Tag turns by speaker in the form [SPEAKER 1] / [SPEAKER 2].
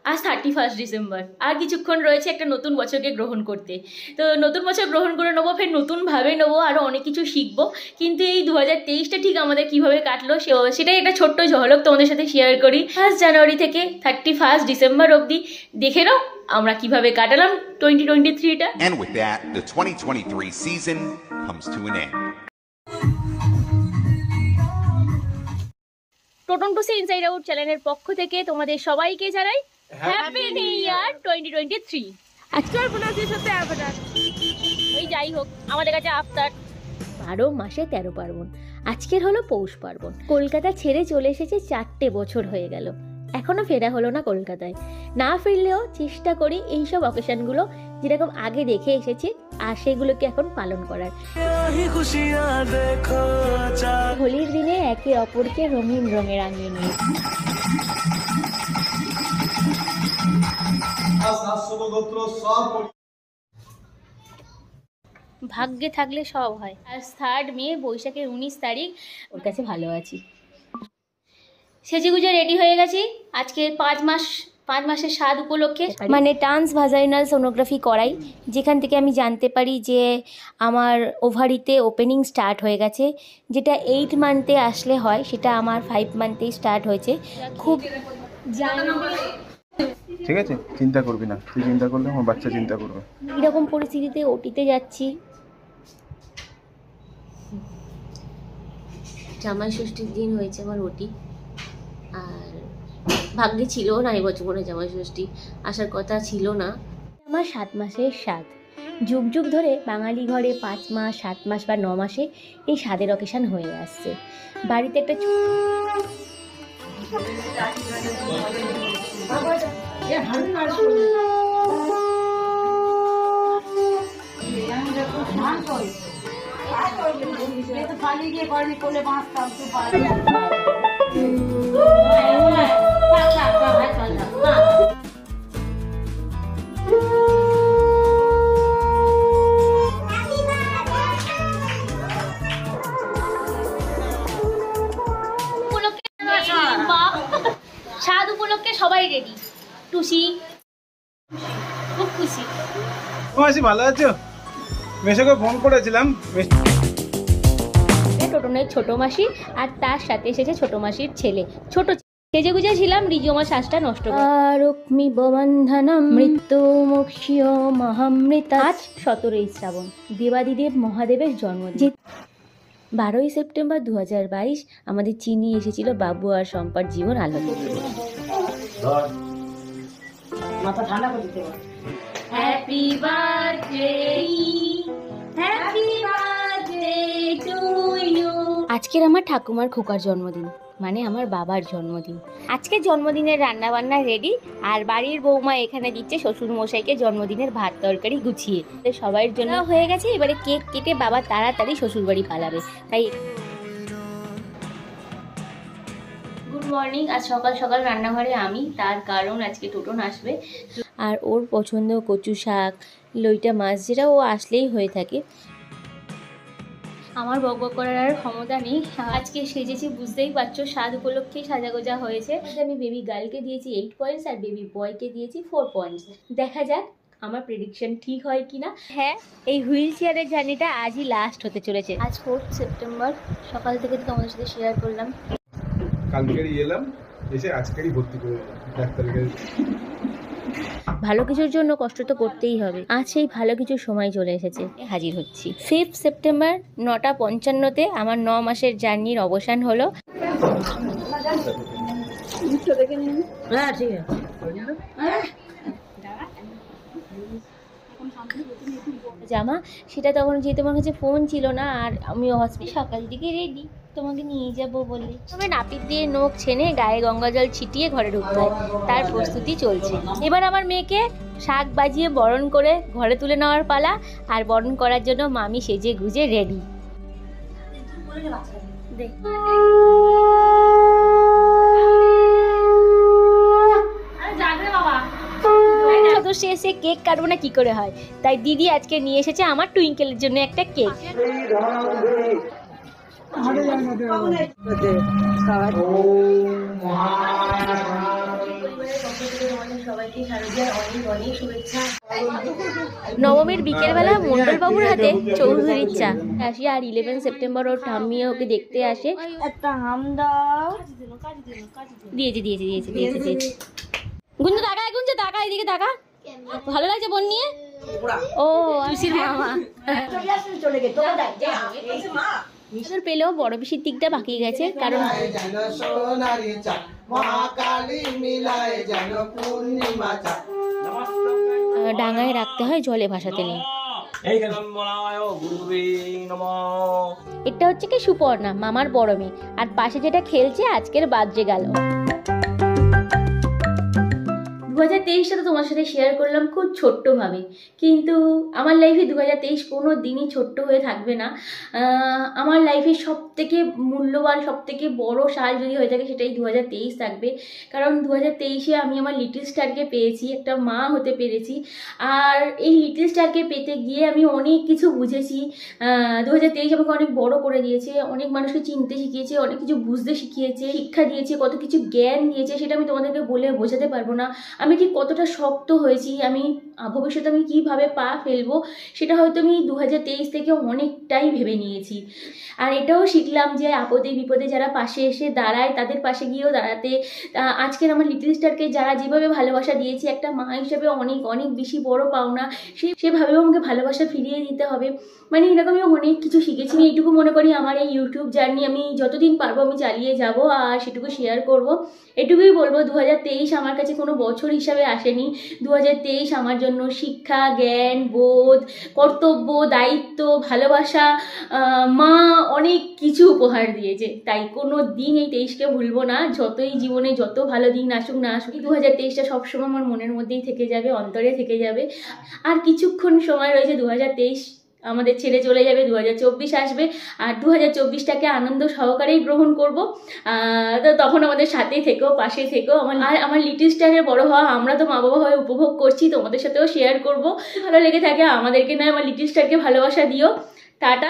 [SPEAKER 1] আজ 31 ডিসেম্বর, আর কিছুক্ষণ রয়েছে একটা নতুন বছরকে গ্রহণ করতে। তো নতুন বছর গ্রহণ করে নেবো, ফের নতুনভাবে নেবো, আরও অনেক কিছু শিখবো। কিন্তু এই 2023টা ঠিক আমাদের কিভাবে কাটলো সেটাই একটা ছোট্ট ঝলক তোমাদের সাথে শেয়ার করি। 1 জানুয়ারি থেকে 31 ডিসেম্বর অবধি দেখে নাও আমরা কিভাবে কাটালাম 2023টা।
[SPEAKER 2] And with that, the 2023 season comes to an end.
[SPEAKER 1] Toton to see inside out চ্যানেলের পক্ষ থেকে তোমাদের সবাইকে জানাই হ্যাপি নিউ ইয়ার 2023। আজকের ওই যাই হোক, আমাদের কাছে আফতার 12 মাসে 13 পার্বণ। আজকের হলো পৌষ পার্বণ। কলকাতা ছেড়ে চলে এসেছে 4টে বছর হয়ে গেল, এখনো ফেরা হলো না কলকাতায়। না ফিরলেও চেষ্টা করি এইসব অকেশনগুলো যেরকম আগে দেখে এসেছি আর সেগুলোকে এখন পালন করার। হোলির দিনে একে অপরকে রঙিন রঙে রাঙিয়ে নিয়ে ভাগ্যে থাকলে সব হয়। আজ 3 মে, বৈশাখের 19 তারিখ। ওর কাছে ভালো আছি, সেজেগুজে রেডি হয়ে গেছি। আজকে 5 মাসের স্বাদ উপলক্ষে মানে ট্রান্স ভাজাইনাল সোনোগ্রাফি করাই, যেখান থেকে আমি জানতে পারি যে আমার ওভারিতে ওপেনিং স্টার্ট হয়ে গেছে। যেটা 8 মান্থে আসলে হয়, সেটা আমার 5 মান্থেই স্টার্ট হয়েছে। খুব
[SPEAKER 3] ঠিক আছে, চিন্তা করবি না, তুই চিন্তা করলে আমার বাচ্চা চিন্তা করবে।
[SPEAKER 1] এরকম পরিস্থিতিতে ওটিতে যাচ্ছি। জামাই ষষ্ঠীর দিন হয়েছে আমার ওটি, আর ভাগ্যে ছিল না এবছর কোনো জামাই ষষ্ঠী, আসার কথা ছিল না। আমার 7 মাসের স্বাদ। যুগ যুগ ধরে বাঙালি ঘরে 5 মাস, 7 মাস বা 9 মাসে এই স্বাদের অকেশন হয়ে আসছে। বাড়িতে একটা স্বাদ উপলক্ষে সবাই রেডি। টুসি খুব খুশি।
[SPEAKER 3] মাসি ভালো আছো? মেশোকে ফোন করেছিলাম।
[SPEAKER 1] টোটনের ছোট মাসি আর তার সাথে এসেছে ছোট মাসির ছেলে। ছোট সেজে গুজে ছিলাম, রিজু আমার শ্বাসটা নষ্ট করে। রুক্মি বন্ধনম মৃত্যু মুক্ষীয় মহামৃতা। আজ 17ই শ্রাবণ, দেবাদিদেব মহাদেবের জন্মদিন। 12ই সেপ্টেম্বর 2022 আমাদের চিনি এসেছিল বাবু আর সম্পার জীবন আলোতে। Happy birthday, happy birthday to you. আজকের আমার ঠাকুমার খোকার জন্মদিন, মানে আমার বাবার জন্মদিন। আজকে জন্মদিনের রান্না বান্না রেডি, আর বাড়ির বৌমা এখানে দিচ্ছে শ্বশুর মশাইকে জন্মদিনের ভাত তরকারি গুছিয়ে। সবাইয়ের জন্য হয়ে গেছে, এবারে কেক কেটে বাবা তাড়াতাড়ি শ্বশুর বাড়ি পালাবে। তাই গুড মর্নিং। আজ সকাল সকাল রান্নাঘরে আমি, তার কারণ আজকে টোটন আসবে আর ওর পছন্দ কচু শাক, লইটা মাছ, যেটা ও আসলেই হয়ে থাকে। আমার বকবক করার আর ক্ষমতা নেই। আজকে সেজেছি বুঝতেই পারছো, স্বাদ উপলক্ষেই সাজাগোজা হয়েছে। আমি বেবি গার্লকে দিয়েছি 8 পয়েন্টস আর বেবি বয়কে দিয়েছি 4 পয়েন্টস। দেখা যাক আমার প্রেডিকশন ঠিক হয় কিনা। হ্যাঁ, এই হুইল চেয়ারের জার্নিটা আজই লাস্ট হতে চলেছে। আজ 4 সেপ্টেম্বর, সকাল থেকে তোমাদের সাথে শেয়ার করলাম।
[SPEAKER 3] কালকেরই এলাম, এসে আজকেরই ভর্তি করে এলাম ডাক্তারের কাছে।
[SPEAKER 1] ভালো কিছুর জন্য কষ্ট তো করতেই হবে। আজ সেই ভালো কিছুর সময় চলে এসেছে, হাজির হচ্ছি। 5 সেপ্টেম্বর 9:55-তে আমার 9 মাসের জার্নির অবসান হলো। জামা সেটা তখন যেহেতু আমার কাছে ফোন ছিল না, আর আমি হসপিটাল সকাল দিকে রেডি তোমাকে নিয়ে যাব বলে। তবে নাপিত দিয়ে নখ ছেনে গায়ে গঙ্গা জল ছিটিয়ে ঘরে ঢুকতে হয়, তার প্রস্তুতি চলছে। এবার আমার মেয়েকে শাক বাজিয়ে বরণ করে ঘরে তুলে নেওয়ার পালা, আর বরণ করার জন্য মামি সেজে গুজে রেডি। সদস্য এসে কেক কাটবো না কি করে হয়, তাই দিদি আজকে নিয়ে এসেছে আমার টুইঙ্কেলের জন্য একটা কেক। সবাইকে শারদীয়ার অনেক অনেক শুভেচ্ছা। নবমীর বিকেলবেলা মন্ডলবাবুর হাতে চৌধুরীর চা আসি, আর 11 সেপ্টেম্বর ওর ঠাম্মি ওকে দেখতে আসে।
[SPEAKER 4] একটা হাম দাও।
[SPEAKER 1] দিয়েছে। গুঞ্জু টাকা এদিকে টাকা। ভালো লাগছে বোন নিয়ে? ও আশির মামা পেলেও বড় পিসির দিকটা বাকি গেছে, কারণ ডাঙায় রাখতে হয়, জলে ভাসাতে নেই। এটা হচ্ছে কি সুপর্ণা, মামার বড় মেয়ে, আর পাশে যেটা খেলছে আজকের বাজে গেল। 2023 সালে তোমার সাথে শেয়ার করলাম খুব ছোট্টভাবে, কিন্তু আমার লাইফে 2023 কোনো দিনই ছোট্ট হয়ে থাকবে না। আমার লাইফে সবথেকে মূল্যবান, সবথেকে বড় সাল যদি হয়ে থাকে সেটাই 2023 থাকবে। কারণ 2023-এ আমি আমার লিটল স্টারকে পেয়েছি, একটা মা হতে পেরেছি। আর এই লিটল স্টারকে পেতে গিয়ে আমি অনেক কিছু বুঝেছি। 2023 আমাকে অনেক বড় করে দিয়েছে, অনেক মানুষকে চিনতে শিখিয়েছে, অনেক কিছু বুঝতে শিখিয়েছে, শিক্ষা দিয়েছে, কত কিছু জ্ঞান দিয়েছে, সেটা আমি তোমাদেরকে বলে বোঝাতে পারবো না। আমি ঠিক কতটা শক্ত হয়েছি, আমি ভবিষ্যতে আমি কীভাবে পা ফেলবো সেটা হয়তো আমি 2023 থেকে অনেকটাই ভেবে নিয়েছি। আর এটাও শিখলাম যে আপদে বিপদে যারা পাশে এসে দাঁড়ায় তাদের পাশে গিয়েও দাঁড়াতে। আজকের আমার লিটল স্টারকে যারা যেভাবে ভালোবাসা দিয়েছে, একটা মা হিসেবে অনেক অনেক বেশি বড় পাওনা, সেভাবেও আমাকে ভালোবাসা ফিরিয়ে দিতে হবে। মানে এরকমই অনেক কিছু শিখেছি। আমি এইটুকু মনে করি আমার এই ইউটিউব জার্নি আমি যতদিন পারবো আমি চালিয়ে যাব, আর সেটুকু শেয়ার করব। এটুকুই বলবো, 2023 আমার কাছে কোনো বছর হিসাবে আসেনি। 2023 আমার জন্য শিক্ষা, জ্ঞান, বোধ, কর্তব্য, দায়িত্ব, ভালোবাসা, মা অনেক কিছু উপহার দিয়েছে। তাই কোনো দিন এই 23কে ভুলবো না। যতই জীবনে যত ভালো দিন আসুক না আসুক, 2023টা সবসময় আমার মনের মধ্যেই থেকে যাবে, অন্তরে থেকে যাবে। আর কিছুক্ষণ সময় রয়েছে, 2023 আমাদের ছেড়ে চলে যাবে, 2024 আসবে। আর 2024টাকে আনন্দ সহকারেই গ্রহণ করব। তো তখন আমাদের সাথেই থেকো, পাশে থেকো। আমার লিটল স্টারের বড় হওয়া আমরা তো মা বাবা হয়ে উপভোগ করছি, তোমাদের সাথেও শেয়ার করব। ভালো লেগে থাকে আমাদেরকে নয়, আমার লিটল স্টারকে ভালোবাসা দিও। টাটা।